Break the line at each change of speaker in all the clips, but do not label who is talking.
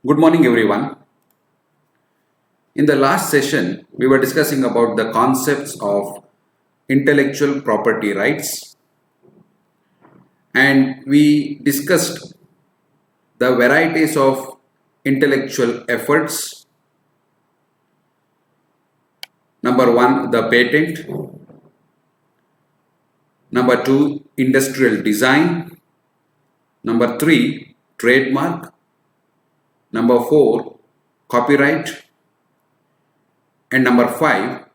Good morning, everyone. In the last session, we were discussing about the concepts of intellectual property rights, and we discussed the varieties of intellectual efforts. Number one, the patent. Number two, industrial design. Number three, trademark. Number four, copyright. And number five,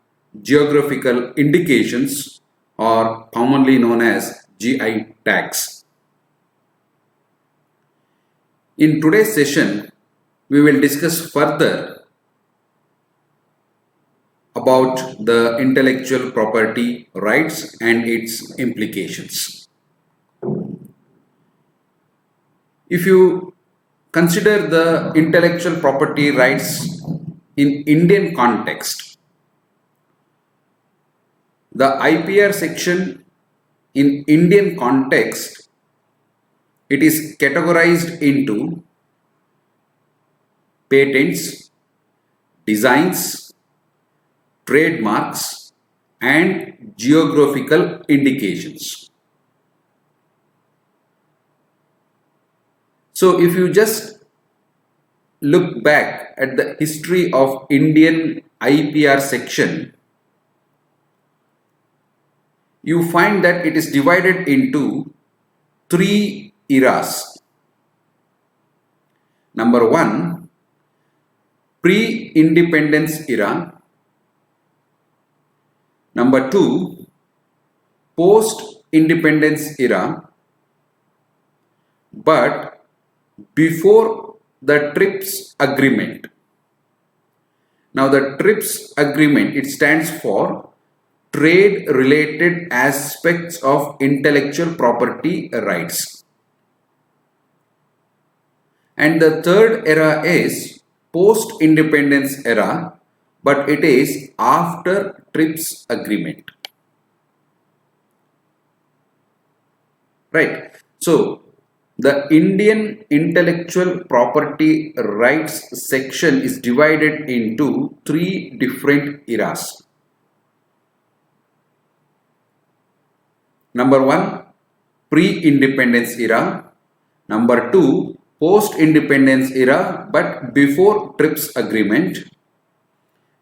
geographical indications, or commonly known as GI tags. In today's session, we will discuss further about the intellectual property rights and its implications. If you consider the intellectual property rights in Indian context, the IPR section in Indian context, it is categorized into patents, designs, trademarks, and geographical indications. So if you just look back at the history of Indian IPR section, you find that it is divided into three eras. Number one, pre-independence era. Number two, post-independence era, but before the TRIPS agreement. Now the TRIPS agreement, it stands for Trade Related Aspects of Intellectual Property Rights. And the third era is post-independence era, but it is after TRIPS agreement. Right. So the Indian intellectual property rights section is divided into three different eras. Number one, pre-independence era. Number two, post-independence era but before TRIPS agreement.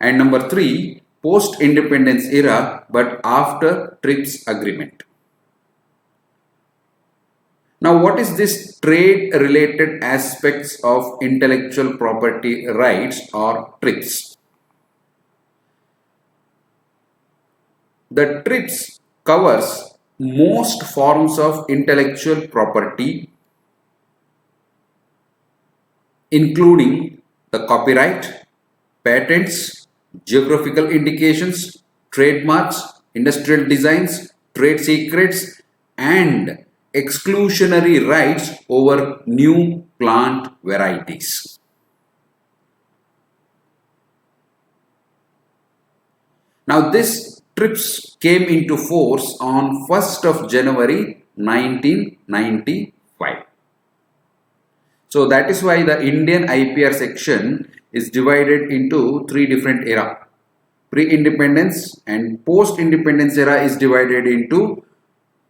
And number three, post-independence era but after TRIPS agreement. Now, what is this trade-related aspects of intellectual property rights, or TRIPS? The TRIPS covers most forms of intellectual property, including the copyright, patents, geographical indications, trademarks, industrial designs, trade secrets, and exclusionary rights over new plant varieties. Now this TRIPS came into force on 1st of January 1995. So that is why the Indian IPR section is divided into three different eras. Pre-independence and post-independence era is divided into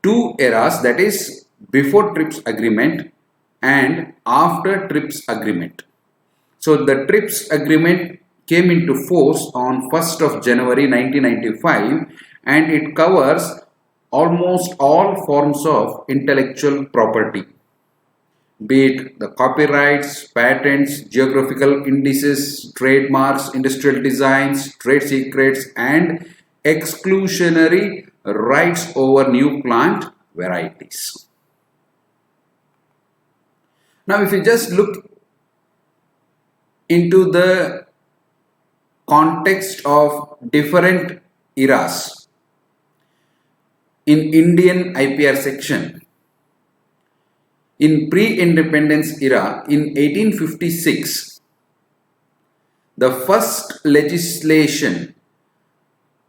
two eras, that is before TRIPS agreement and after TRIPS agreement. So the TRIPS agreement came into force on 1st of January 1995 and it covers almost all forms of intellectual property, be it the copyrights, patents, geographical indices, trademarks, industrial designs, trade secrets, and exclusionary rights over new plant varieties. Now, if you just look into the context of different eras in Indian IPR section, in pre-independence era in 1856, the first legislation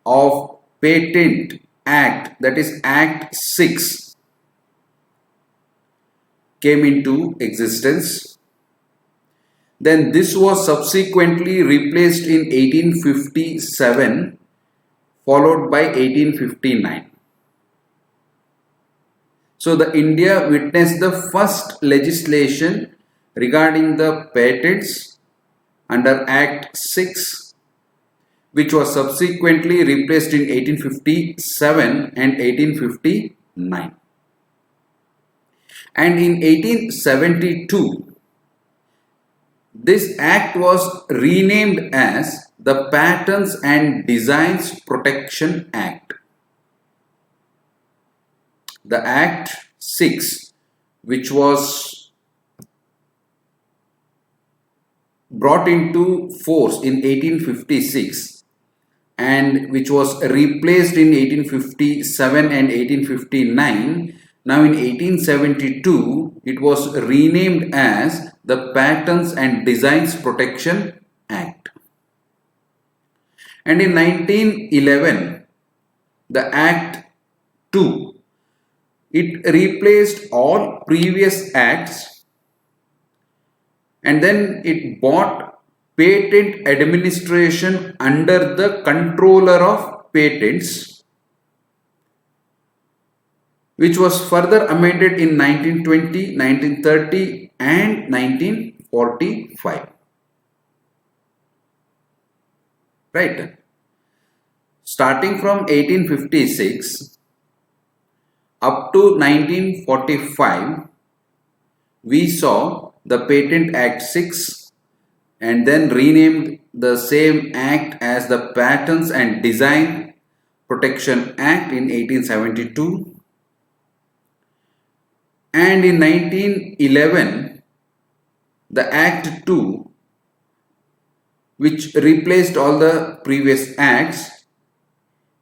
of Patent Act, that is Act 6, came into existence. Then this was subsequently replaced in 1857, followed by 1859. So the India witnessed the first legislation regarding the patents under Act 6, which was subsequently replaced in 1857 and 1859. And in 1872, this act was renamed as the Patents and Designs Protection Act. The Act 6, which was brought into force in 1856 and which was replaced in 1857 and 1859, now in 1872 it was renamed as the Patents and Designs Protection Act. And in 1911, the Act 2, it replaced all previous acts and then it brought patent administration under the Controller of Patents, which was further amended in 1920, 1930 and 1945. Right. Starting from 1856 up to 1945, we saw the Patent Act 6 and then renamed the same act as the Patents and Design Protection Act in 1872. And in 1911, the Act 2, which replaced all the previous acts,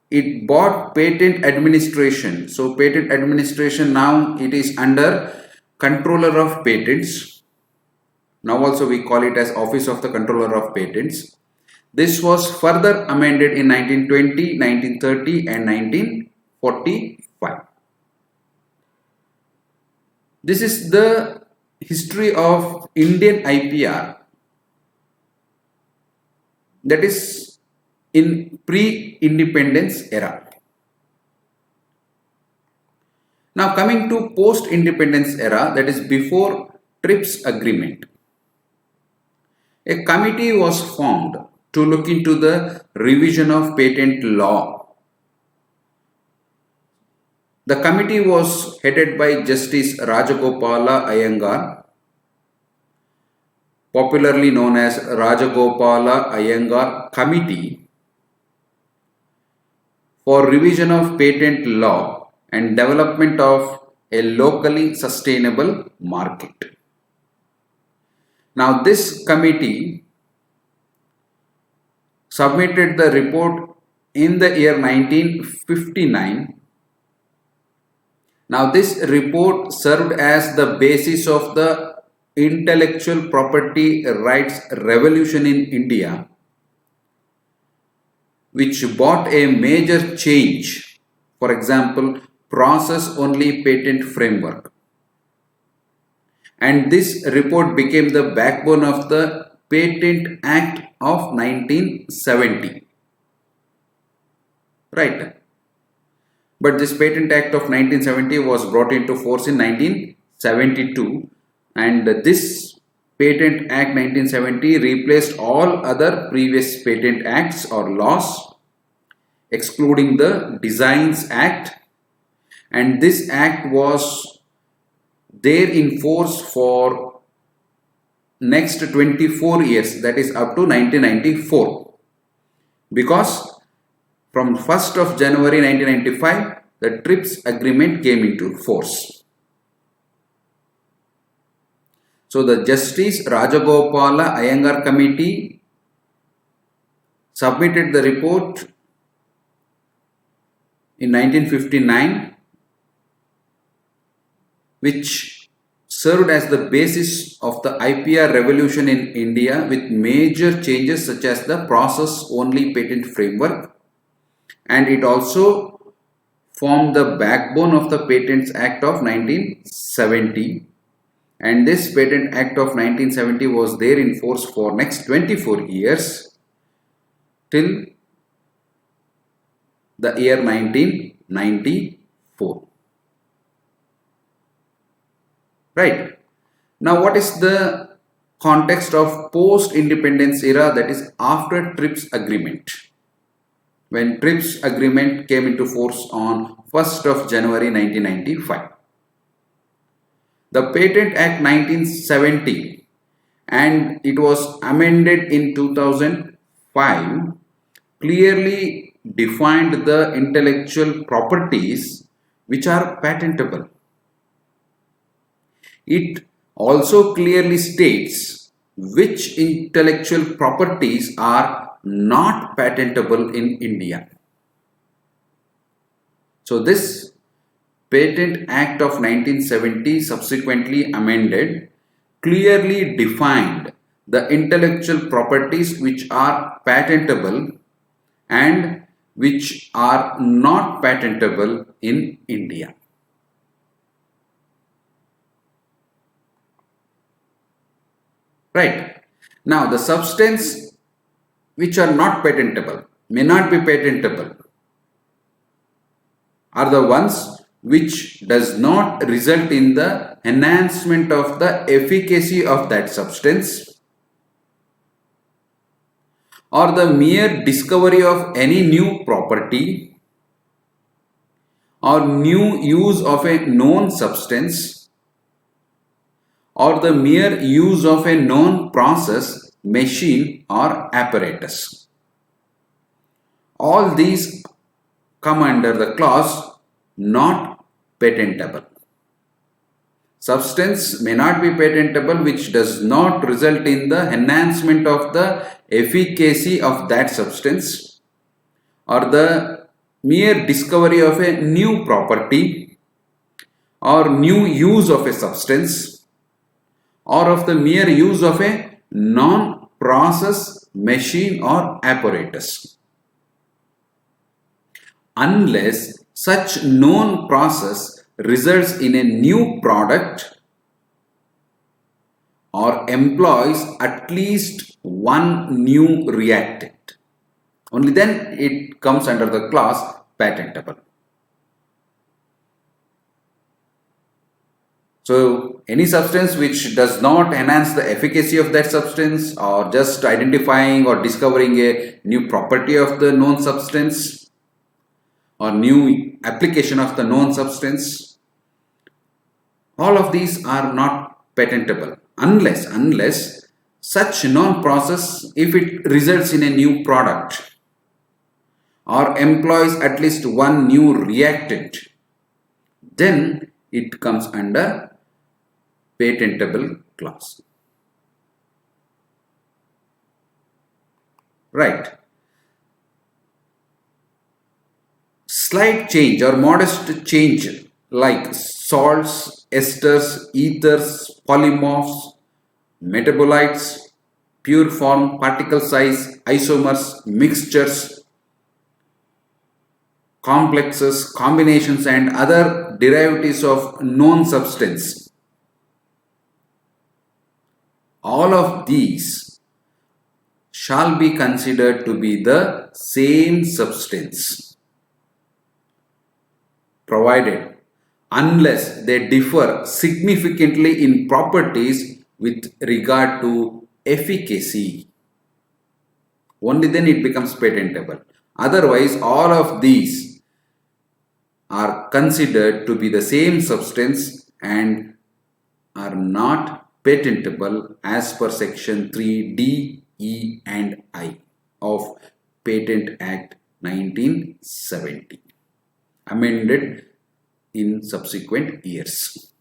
it brought patent administration. So patent administration, now it is under Controller of Patents. Now also we call it as Office of the Controller of Patents. This was further amended in 1920, 1930 and 1945. This is the history of Indian IPR, that is in pre-independence era. Now coming to post-independence era, that is before TRIPS agreement, a committee was formed to look into the revision of patent law. The committee was headed by Justice Rajagopala Iyengar, popularly known as Rajagopala Iyengar Committee for Revision of Patent Law and Development of a Locally Sustainable Market. Now this committee submitted the report in the year 1959. Now this report served as the basis of the intellectual property rights revolution in India, which brought a major change. For example, process only patent framework. And this report became the backbone of the Patent Act of 1970. Right. But this Patent Act of 1970 was brought into force in 1972, and this Patent Act 1970 replaced all other previous patent acts or laws, excluding the Designs Act, and this act was there in force for next 24 years, that is up to 1994, because from 1st of January 1995, the TRIPS agreement came into force. So the Justice Rajagopala Iyengar Committee submitted the report in 1959, which served as the basis of the IPR revolution in India, with major changes such as the process only patent framework, and it also formed the backbone of the Patents Act of 1970, and this Patent Act of 1970 was there in force for next 24 years till the year 1994. Right. Now, what is the context of post-independence era, that is after TRIPS agreement? When TRIPS agreement came into force on 1st of January 1995. The Patent Act 1970 and it was amended in 2005 clearly defined the intellectual properties which are patentable. It also clearly states which intellectual properties are not patentable in India. So this Patent Act of 1970 subsequently amended clearly defined the intellectual properties which are patentable and which are not patentable in India. Right. Now the substance which are not patentable, may not be patentable, are the ones which does not result in the enhancement of the efficacy of that substance or the mere discovery of any new property or new use of a known substance or the mere use of a known process, machine or apparatus. All these come under the clause not patentable. Substance may not be patentable which does not result in the enhancement of the efficacy of that substance or the mere discovery of a new property or new use of a substance or of the mere use of a non-process, machine or apparatus. Unless such known process results in a new product or employs at least one new reactant, only then it comes under the clause patentable. So any substance which does not enhance the efficacy of that substance or just identifying or discovering a new property of the known substance or new application of the known substance, all of these are not patentable unless such known process, if it results in a new product or employs at least one new reactant, then it comes under patentable clause. Right. Slight change or modest change like salts, esters, ethers, polymorphs, metabolites, pure form, particle size, isomers, mixtures, complexes, combinations and other derivatives of known substance. All of these shall be considered to be the same substance, provided unless they differ significantly in properties with regard to efficacy. Only then it becomes patentable. Otherwise, all of these are considered to be the same substance and are not patentable as per section 3D, E and I of Patent Act 1970, amended in subsequent years.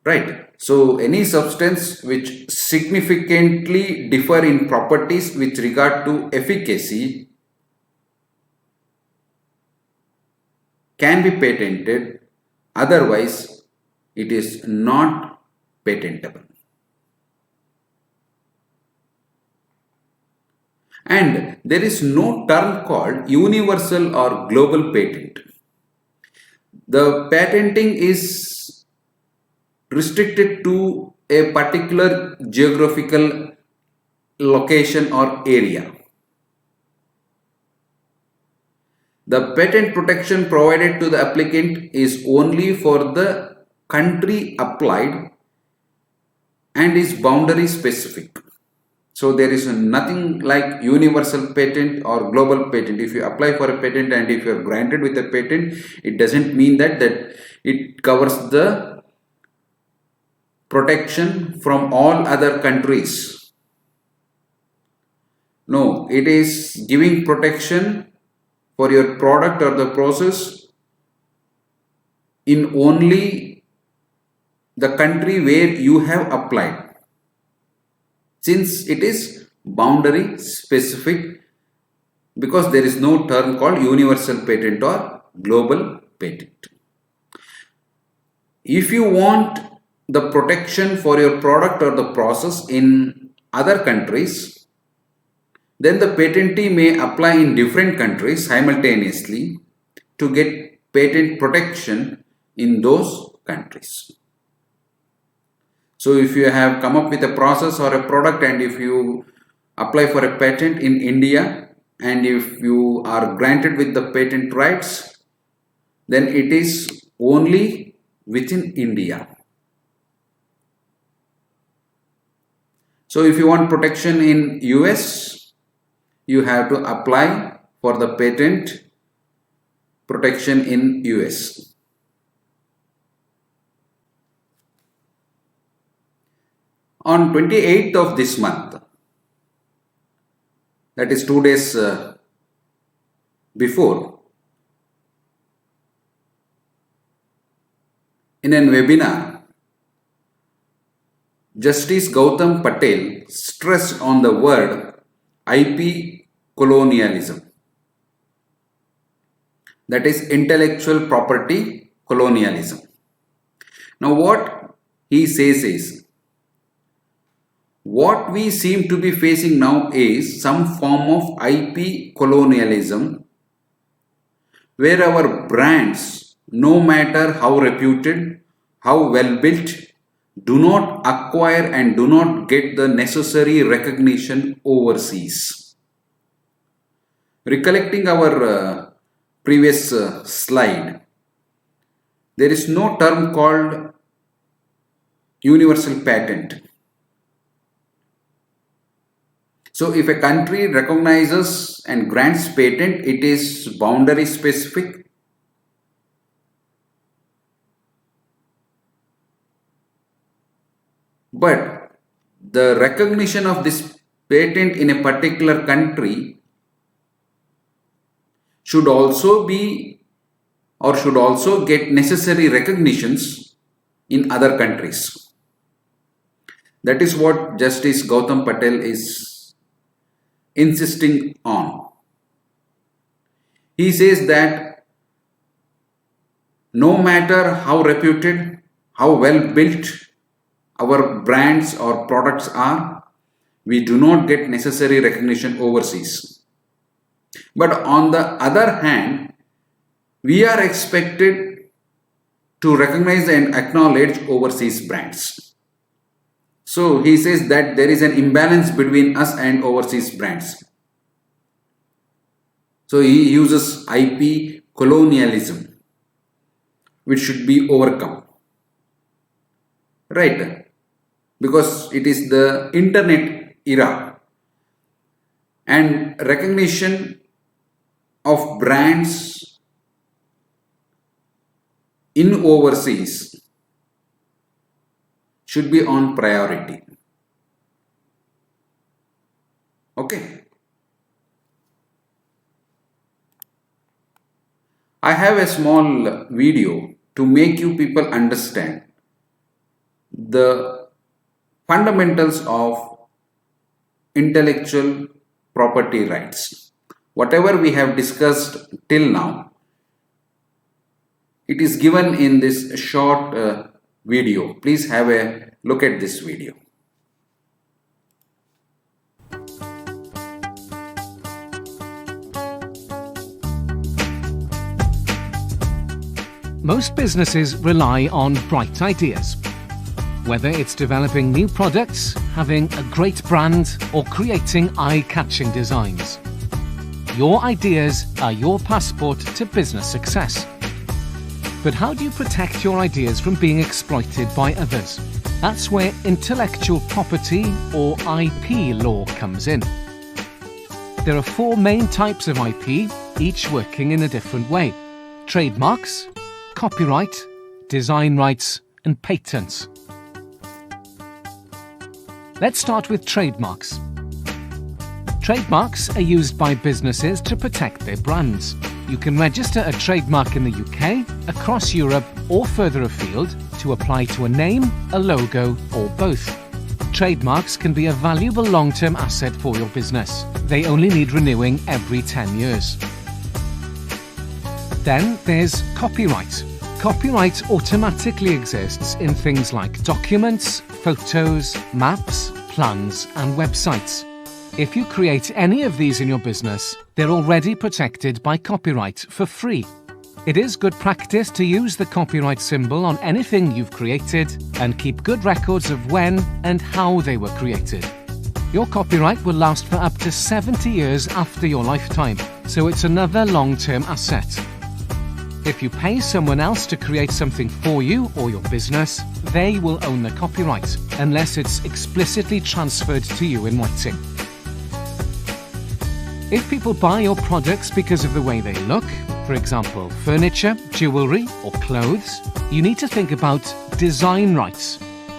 Right. So any substance which significantly differ in properties with regard to efficacy can be patented, otherwise it is not patentable. And there is no term called universal or global patent. The patenting is restricted to a particular geographical location or area. The patent protection provided to the applicant is only for the country applied and is boundary specific. So there is nothing like universal patent or global patent. If you apply for a patent and if you are granted with a patent, it doesn't mean that it covers the protection from all other countries. No, it is giving protection for your product or the process in only the country where you have applied, since it is boundary specific, because there is no term called universal patent or global patent. If you want the protection for your product or the process in other countries, then the patentee may apply in different countries simultaneously to get patent protection in those countries. So if you have come up with a process or a product and if you apply for a patent in India and if you are granted with the patent rights, then it is only within India. So if you want protection in US, you have to apply for the patent protection in US. On 28th of this month, that is 2 days before, in a webinar, Justice Gautam Patel stressed on the word IP colonialism, that is intellectual property colonialism. Now what he says is, what we seem to be facing now is some form of IP colonialism, where our brands, no matter how reputed, how well built, do not acquire and do not get the necessary recognition overseas. Recollecting our previous slide, there is no term called universal patent. So if a country recognizes and grants patent, it is boundary specific. But the recognition of this patent in a particular country should also be or should also get necessary recognitions in other countries. That is what Justice Gautam Patel is insisting on. He says that no matter how reputed, how well built our brands or products are, we do not get necessary recognition overseas. But on the other hand, we are expected to recognize and acknowledge overseas brands. So he says that there is an imbalance between us and overseas brands. So he uses IP colonialism, which should be overcome. Right? Because it is the internet era and recognition of brands in overseas should be on priority. Okay. I have a small video to make you people understand the fundamentals of intellectual property rights. Whatever we have discussed till now, it is given in this short video. Please have a look at this video.
Most businesses rely on bright ideas. Whether it's developing new products, having a great brand, or creating eye-catching designs. Your ideas are your passport to business success. But how do you protect your ideas from being exploited by others? That's where intellectual property or IP law comes in. There are 4 main types of IP, each working in a different way: trademarks, copyright, design rights, and patents. Let's start with trademarks. Trademarks are used by businesses to protect their brands. You can register a trademark in the UK, across Europe, or further afield to apply to a name, a logo, or both. Trademarks can be a valuable long-term asset for your business. They only need renewing every 10 years. Then there's copyright. Copyright automatically exists in things like documents, photos, maps, plans, and websites. If you create any of these in your business, they're already protected by copyright for free. It is good practice to use the copyright symbol on anything you've created and keep good records of when and how they were created. Your copyright will last for up to 70 years after your lifetime, so it's another long-term asset. If you pay someone else to create something for you or your business, they will own the copyright, unless it's explicitly transferred to you in writing. If people buy your products because of the way they look, for example, furniture, jewellery, or clothes, you need to think about design rights.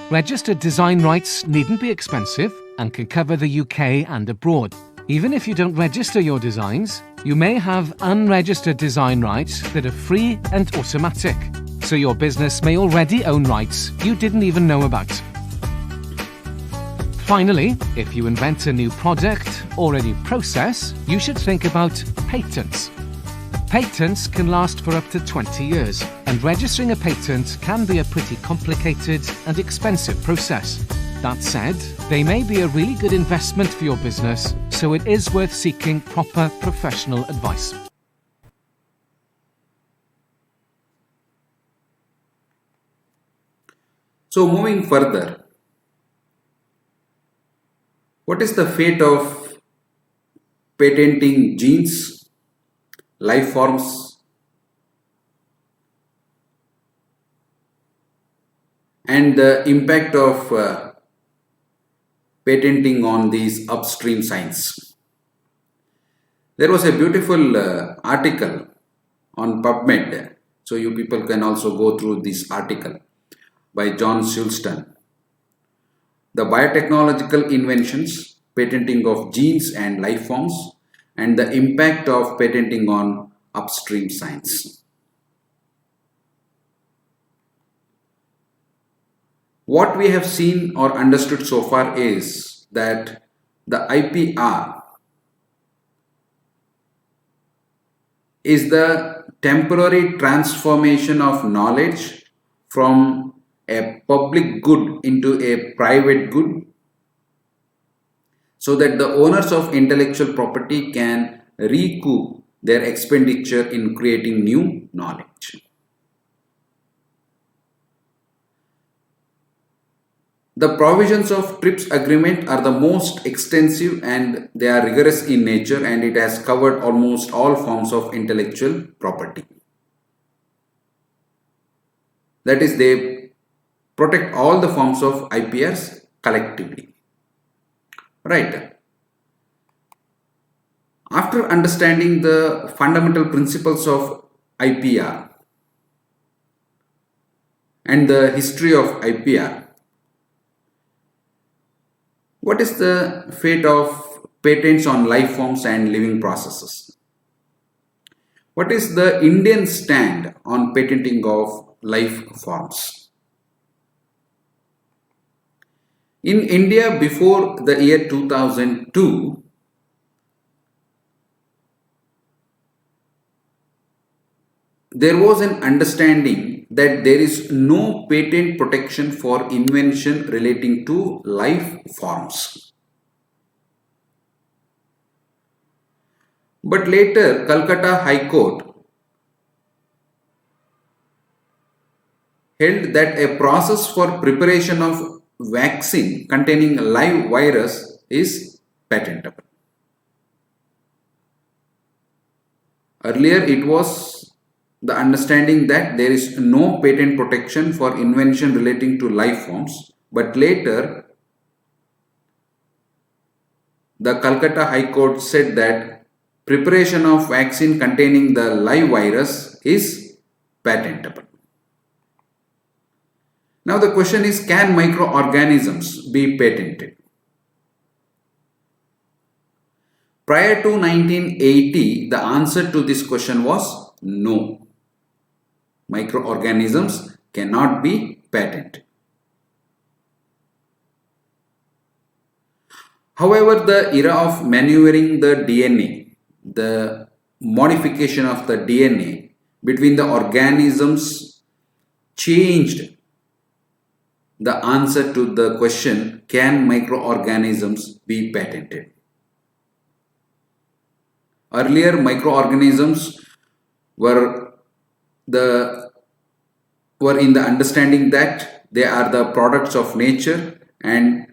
Registered design rights needn't be expensive and can cover the UK and abroad. Even if you don't register your designs, you may have unregistered design rights that are free and automatic, so your business may already own rights you didn't even know about. Finally, if you invent a new product or a new process, you should think about patents. Patents can last for up to 20 years, and registering a patent can be a pretty complicated and expensive process. That said, they may be a really good investment for your business, so it is worth seeking proper professional advice.
So moving further, what is the fate of patenting genes, life forms, and the impact of patenting on these upstream science? There was a beautiful article on PubMed, so you people can also go through this article by John Sulston. The biotechnological inventions, patenting of genes and life forms, and the impact of patenting on upstream science. What we have seen or understood so far is that the IPR is the temporary transformation of knowledge from a public good into a private good, so that the owners of intellectual property can recoup their expenditure in creating new knowledge. The provisions of TRIPS agreement are the most extensive and they are rigorous in nature, and it has covered almost all forms of intellectual property. That is, they protect all the forms of IPRs collectively. Right. After understanding the fundamental principles of IPR and the history of IPR, what is the fate of patents on life forms and living processes? What is the Indian stand on patenting of life forms? In India before the year 2002, there was an understanding that there is no patent protection for invention relating to life forms. But later, Calcutta High Court held that a process for preparation of vaccine containing live virus is patentable. Earlier, it was the understanding that there is no patent protection for invention relating to life forms, but later the Calcutta High Court said that preparation of vaccine containing the live virus is patentable. Now the question is, can microorganisms be patented? Prior to 1980, the answer to this question was no. Microorganisms cannot be patented. However, the era of maneuvering the DNA, the modification of the DNA between the organisms changed the answer to the question, can microorganisms be patented? Earlier, microorganisms were in the understanding that they are the products of nature and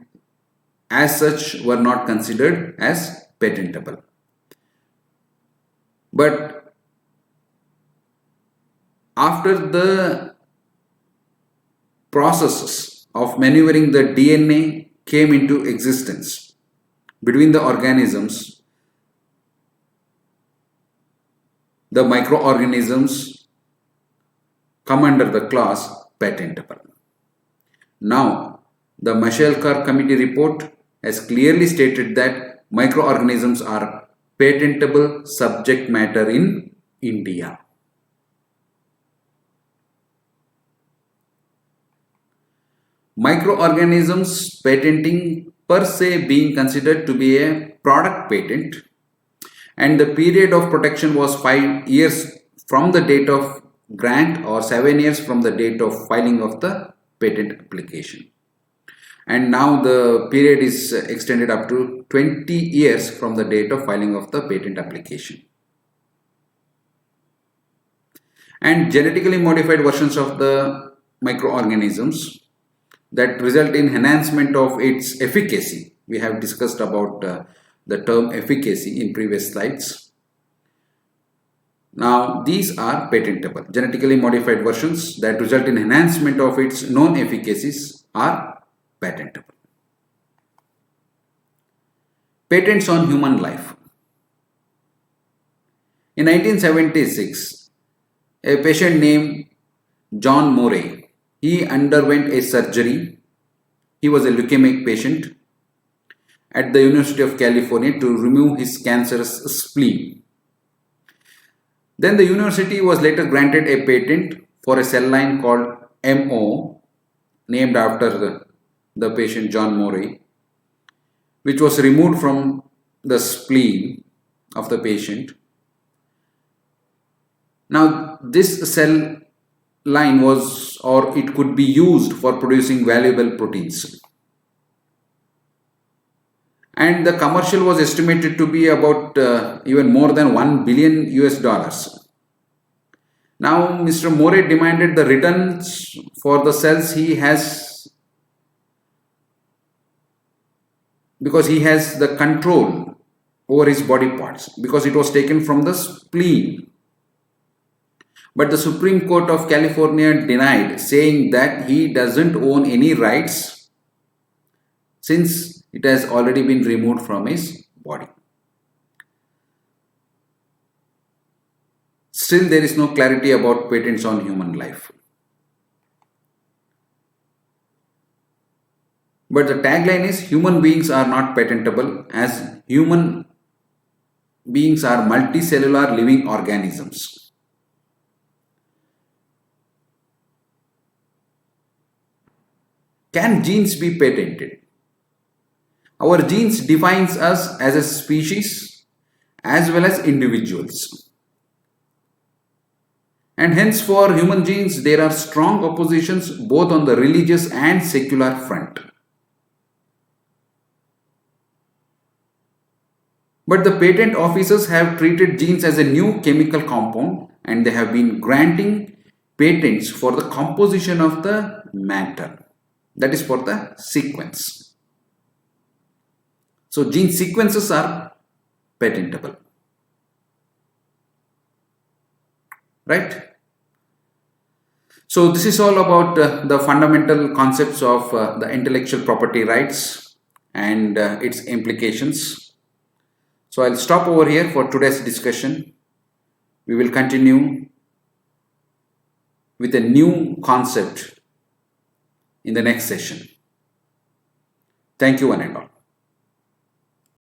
as such were not considered as patentable. But after the processes of maneuvering the DNA came into existence between the organisms, the microorganisms come under the class patentable. Now, the Mashelkar Committee report has clearly stated that microorganisms are patentable subject matter in India. Microorganisms patenting per se being considered to be a product patent, and the period of protection was 5 years from the date of grant or 7 years from the date of filing of the patent application. And now the period is extended up to 20 years from the date of filing of the patent application. And genetically modified versions of the microorganisms that result in enhancement of its efficacy. We have discussed about the term efficacy in previous slides. Now these are patentable. Genetically modified versions that result in enhancement of its known efficacies are patentable. Patents on human life. In 1976, a patient named John Morey, he underwent a surgery. He was a leukemic patient at the University of California to remove his cancerous spleen. Then the university was later granted a patent for a cell line called MO, named after the patient John Morey, which was removed from the spleen of the patient. Now this cell line was, or it could be used for producing valuable proteins. And the commercial was estimated to be about even more than $1 billion US. Now Mr. Morey demanded the returns for the cells he has, because he has the control over his body parts, because it was taken from the spleen. But the Supreme Court of California denied, saying that he doesn't own any rights since it has already been removed from his body. Still, there is no clarity about patents on human life. But the tagline is, human beings are not patentable, as human beings are multicellular living organisms. Can genes be patented? Our genes defines us as a species as well as individuals. And hence for human genes there are strong oppositions both on the religious and secular front. But the patent officers have treated genes as a new chemical compound, and they have been granting patents for the composition of the matter, that is for the sequence. So gene sequences are patentable, right? So this is all about the fundamental concepts of the intellectual property rights and its implications. So I'll stop over here for today's discussion. We will continue with a new concept in the next session. Thank you one and all.